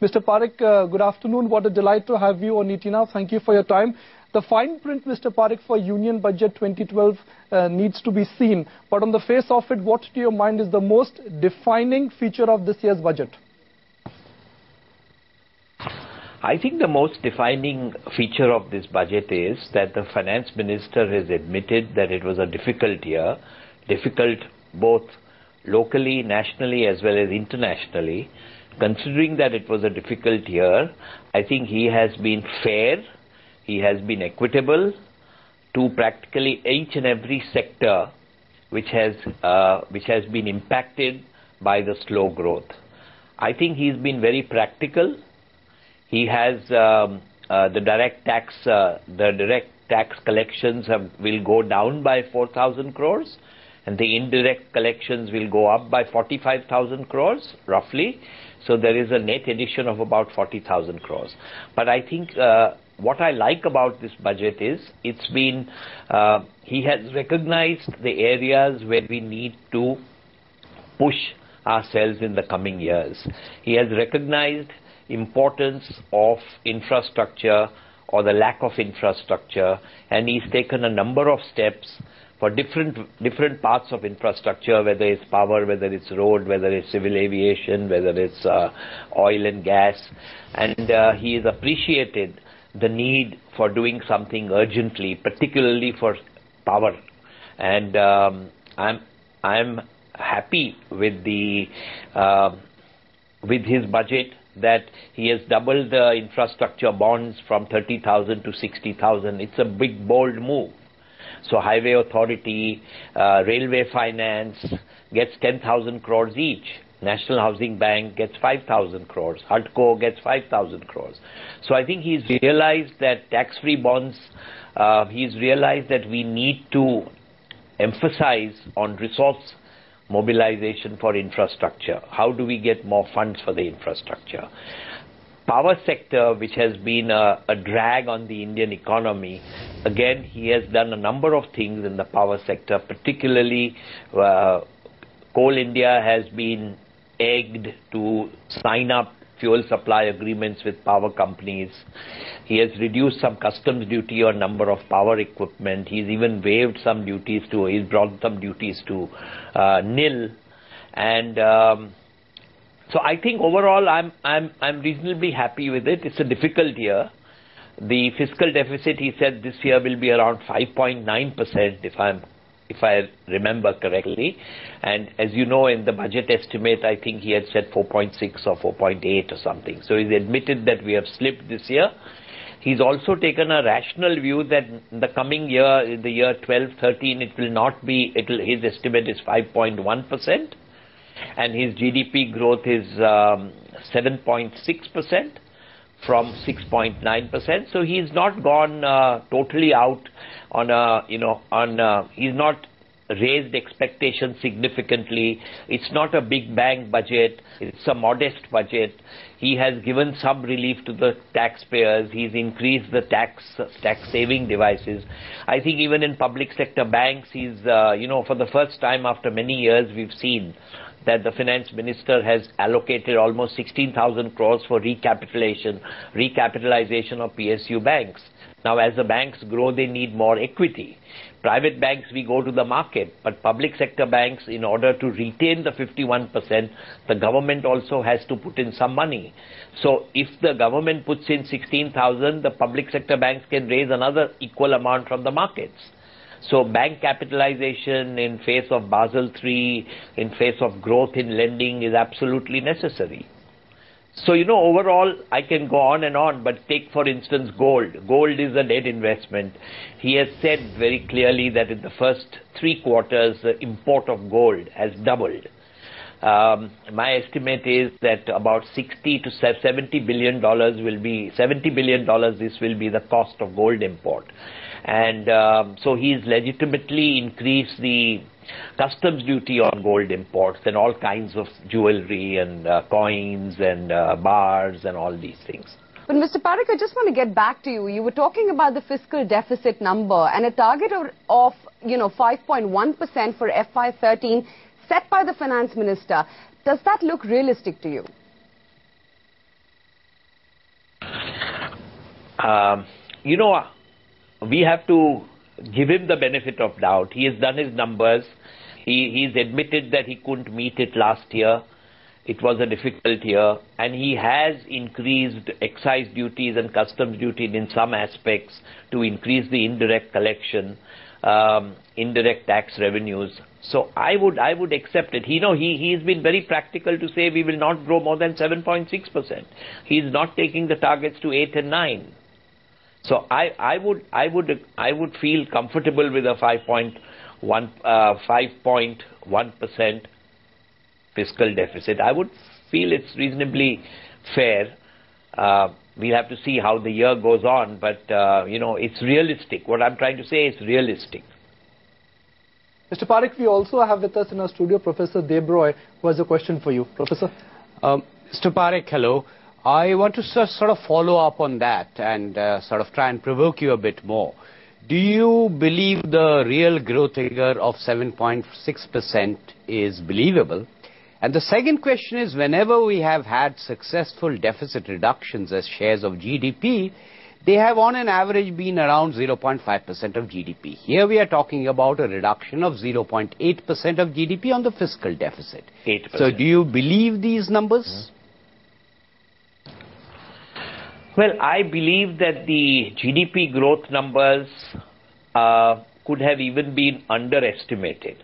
Mr. Parekh, good afternoon. What a delight to have you on ET Now. Thank you for your time. The fine print, Mr. Parekh, for Union Budget 2012 needs to be seen. But on the face of it, what to your mind is the most defining feature of this year's budget? I think the most defining feature of this budget is that the finance minister has admitted that it was a difficult year, difficult both locally, nationally as well as internationally. Considering that it was a difficult year, I think he has been fair, he has been equitable to practically each and every sector which has been impacted by the slow growth. I think he's been very practical. He has the direct tax collections will go down by 4,000 crores, and the indirect collections will go up by 45,000 crores, roughly. So there is a net addition of about 40,000 crores. But I think what I like about this budget is he has recognized the areas where we need to push ourselves in the coming years. He has recognized importance of infrastructure or the lack of infrastructure, and he's taken a number of steps for different parts of infrastructure, whether it's power, whether it's road, whether it's civil aviation, whether it's oil and gas. And he has appreciated the need for doing something urgently, particularly for power. And I'm happy with his budget, that he has doubled the infrastructure bonds from 30,000 to 60,000. It's a big, bold move. So Highway Authority, Railway Finance gets 10,000 crores each. National Housing Bank gets 5,000 crores. HUDCO gets 5,000 crores. So I think he's realized that tax-free bonds, he's realized that we need to emphasize on resource mobilization for infrastructure. How do we get more funds for the infrastructure? Power sector, which has been a drag on the Indian economy, again, he has done a number of things in the power sector, particularly Coal India has been egged to sign up fuel supply agreements with power companies. He has reduced some customs duty on number of power equipment. He's even waived some duties he's brought some duties to nil. And so I think overall I'm reasonably happy with it. It's a difficult year. The fiscal deficit, he said, this year will be around 5.9%, if I remember correctly. And as you know, in the budget estimate, I think he had said 4.6 or 4.8 or something. So he's admitted that we have slipped this year. He's also taken a rational view that in the coming year, in the year 12-13, it will not be, his estimate is 5.1%. And his GDP growth is 7.6% from 6.9%. So he's not gone totally out on he's not raised expectations significantly. It's not a big bang budget. It's a modest budget. He has given some relief to the taxpayers. He's increased the tax saving devices. I think even in public sector banks, he's, for the first time after many years, we've seen that the finance minister has allocated almost 16,000 crores for recapitalization of PSU banks. Now, as the banks grow, they need more equity. Private banks, we go to the market, but public sector banks, in order to retain the 51%, the government also has to put in some money. So if the government puts in 16,000, the public sector banks can raise another equal amount from the markets. So bank capitalization in face of Basel III, in face of growth in lending is absolutely necessary. So, overall, I can go on, but take, for instance, gold. Gold is a dead investment. He has said very clearly that in the first 3 quarters, the import of gold has doubled. My estimate is that about 60 to 70 billion dollars will be, $70 billion this will be the cost of gold import. And so he's legitimately increased the customs duty on gold imports and all kinds of jewelry and coins and bars and all these things. But Mr. Parekh, I just want to get back to you. You were talking about the fiscal deficit number and a target of 5.1% for FY13 set by the finance minister. Does that look realistic to you? You know, we have to give him the benefit of doubt. He has done his numbers. He's admitted that he couldn't meet it last year. It was a difficult year, and he has increased excise duties and customs duties in some aspects to increase the indirect collection, indirect tax revenues. So I would accept it. He's been very practical to say we will not grow more than 7.6%. He's not taking the targets to 8 and 9. So I would feel comfortable with a 5.1% fiscal deficit. I would feel it's reasonably fair. We'll have to see how the year goes on, but it's realistic. What I'm trying to say is realistic. Mr. Parekh, we also have with us in our studio Professor Debroy, who has a question for you. Professor? Mr. Parekh, hello. I want to sort of follow up on that and sort of try and provoke you a bit more. Do you believe the real growth figure of 7.6% is believable? And the second question is, whenever we have had successful deficit reductions as shares of GDP, they have on an average been around 0.5% of GDP. Here we are talking about a reduction of 0.8% of GDP on the fiscal deficit. 8%. So do you believe these numbers? Well, I believe that the GDP growth numbers could have even been underestimated,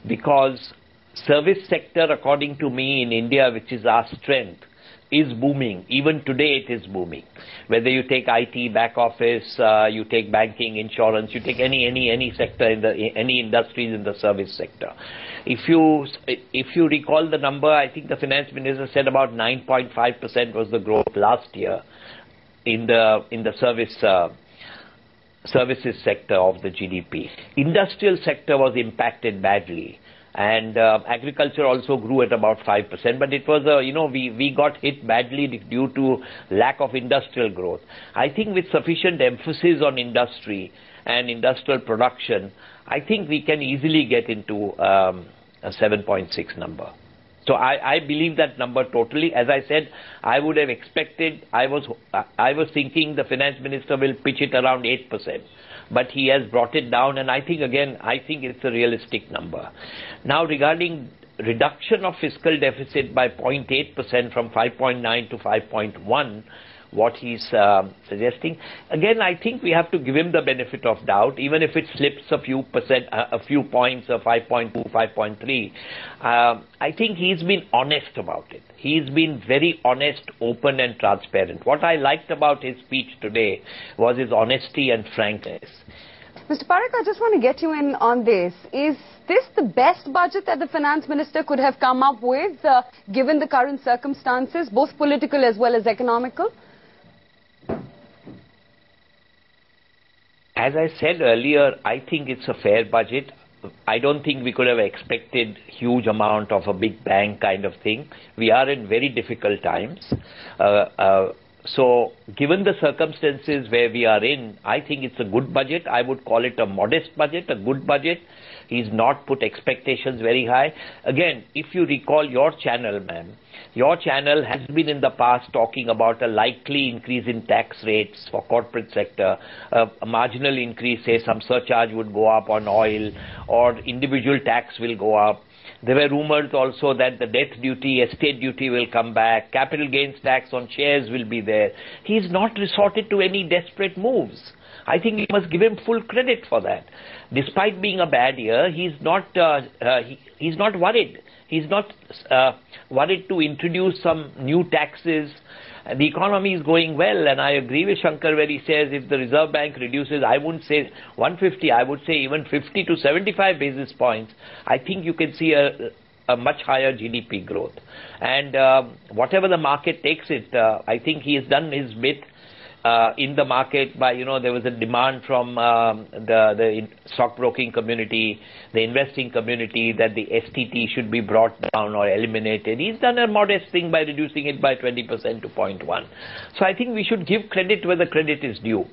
because service sector, according to me, in India, which is our strength, is booming. Even today it is booming. Whether you take IT, back office, you take banking, insurance, you take any sector any industries in the service sector. If you recall the number, I think the finance minister said about 9.5% was the growth last year in the services sector of the GDP. Industrial sector was impacted badly, and agriculture also grew at about 5%, but it was we got hit badly due to lack of industrial growth. I think with sufficient emphasis on industry and industrial production, I think we can easily get into a 7.6 number. So I believe that number totally. As I said, I would have expected, I was thinking the finance minister will pitch it around 8%. But he has brought it down, and I think it's a realistic number. Now, regarding reduction of fiscal deficit by 0.8% from 5.9 to 5.1, what he's suggesting, again, I think we have to give him the benefit of doubt, even if it slips a few points, 5.2, 5.3. I think he's been honest about it. He's been very honest, open and transparent. What I liked about his speech today was his honesty and frankness. Mr. Parekh, I just want to get you in on this. Is this the best budget that the finance minister could have come up with, given the current circumstances, both political as well as economical? As I said earlier, I think it's a fair budget. I don't think we could have expected huge amount of a big bang kind of thing. We are in very difficult times. So given the circumstances where we are in, I think it's a good budget. I would call it a modest budget, a good budget. He's not put expectations very high. Again, if you recall your channel, ma'am, your channel has been in the past talking about a likely increase in tax rates for corporate sector, a marginal increase, say some surcharge would go up on oil, or individual tax will go up. There were rumors also that the death duty, estate duty will come back, capital gains tax on shares will be there. He's not resorted to any desperate moves. I think we must give him full credit for that. Despite being a bad year, he's not worried. He's not worried to introduce some new taxes. The economy is going well, and I agree with Shankar where he says if the Reserve Bank reduces, I wouldn't say 150, I would say even 50 to 75 basis points. I think you can see a much higher GDP growth. And whatever the market takes it, I think he has done his bit. In the market by, there was a demand from the stockbroking community, the investing community, that the STT should be brought down or eliminated. He's done a modest thing by reducing it by 20% to 0.1. So I think we should give credit where the credit is due.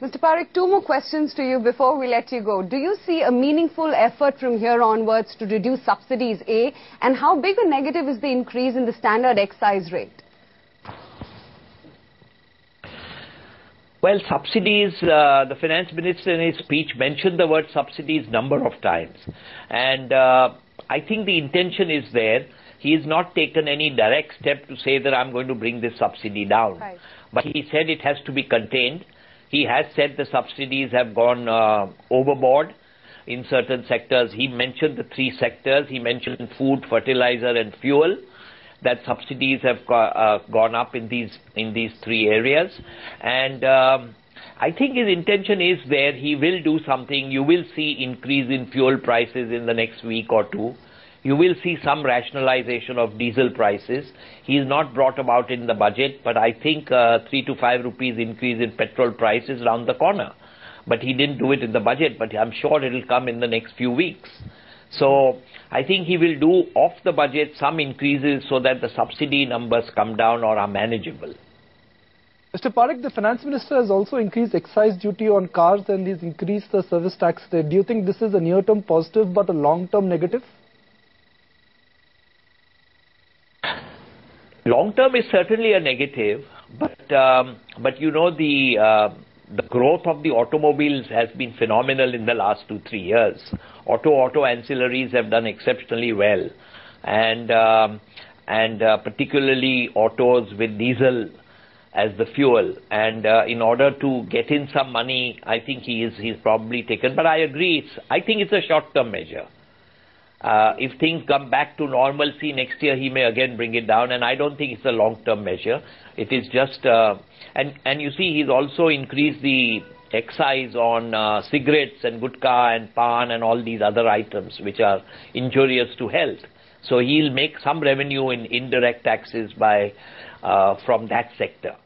Mr. Parekh, two more questions to you before we let you go. Do you see a meaningful effort from here onwards to reduce subsidies, A? And how big a negative is the increase in the standard excise rate? Well, subsidies, the finance minister in his speech mentioned the word subsidies number of times. And I think the intention is there. He has not taken any direct step to say that I'm going to bring this subsidy down. Right. But he said it has to be contained. He has said the subsidies have gone overboard in certain sectors. He mentioned the three sectors. He mentioned food, fertilizer and fuel, that subsidies have gone up in these three areas. And I think his intention is there. He will do something. You will see increase in fuel prices in the next week or two. You will see some rationalization of diesel prices. He is not brought about in the budget, but I think 3 to 5 rupees increase in petrol prices around the corner. But he didn't do it in the budget, but I'm sure it will come in the next few weeks. So I think he will do off the budget some increases so that the subsidy numbers come down or are manageable. Mr. Parekh, the finance minister has also increased excise duty on cars and he's increased the service tax rate. Do you think this is a near-term positive but a long-term negative? Long-term is certainly a negative, but you know the growth of the automobiles has been phenomenal in the last 2-3 years. Auto ancillaries have done exceptionally well, and particularly autos with diesel as the fuel. And in order to get in some money, I think he's probably taken. But I agree, I think it's a short-term measure. If things come back to normalcy next year, he may again bring it down, and I don't think it's a long-term measure. It is just, and you see, he's also increased the excise on cigarettes and gutka and pan and all these other items which are injurious to health. So he'll make some revenue in indirect taxes from that sector.